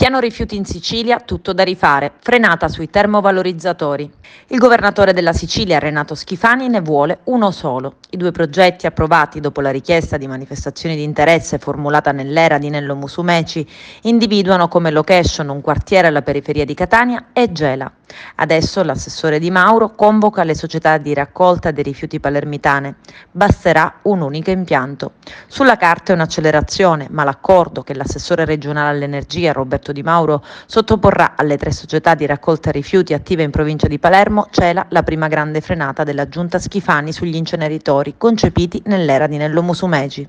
Piano rifiuti in Sicilia, tutto da rifare, frenata sui termovalorizzatori. Il governatore della Sicilia, Renato Schifani, ne vuole uno solo. I due progetti approvati dopo la richiesta di manifestazione di interesse formulata nell'era di Nello Musumeci individuano come location un quartiere alla periferia di Catania e Gela. Adesso l'assessore Di Mauro convoca le società di raccolta dei rifiuti palermitane. Basterà un unico impianto. Sulla carta è un'accelerazione, ma l'accordo che l'assessore regionale all'energia Roberto Di Mauro sottoporrà alle 3 società di raccolta rifiuti attive in provincia di Palermo cela la prima grande frenata della giunta Schifani sugli inceneritori concepiti nell'era di Nello Musumeci.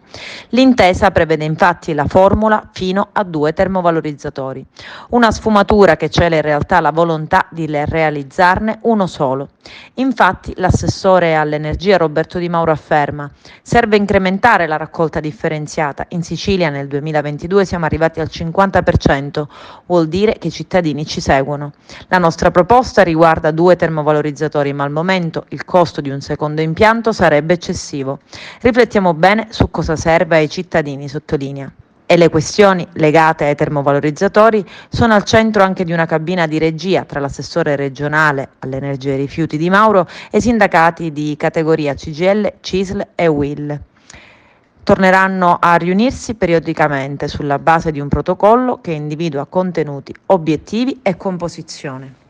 L'intesa prevede infatti la formula fino a 2 termovalorizzatori, una sfumatura che cela in realtà la volontà di realizzarne uno solo. Infatti l'assessore all'energia Roberto Di Mauro afferma: serve incrementare la raccolta differenziata. In Sicilia nel 2022 siamo arrivati al 50%, vuol dire che i cittadini ci seguono. La nostra proposta riguarda 2 termovalorizzatori, ma al momento il costo di un secondo impianto sarebbe eccessivo. Riflettiamo bene su cosa serve ai cittadini, sottolinea. E le questioni legate ai termovalorizzatori sono al centro anche di una cabina di regia tra l'assessore regionale all'energia e ai rifiuti Di Mauro e i sindacati di categoria CGIL, CISL e UIL. Torneranno a riunirsi periodicamente sulla base di un protocollo che individua contenuti, obiettivi e composizione.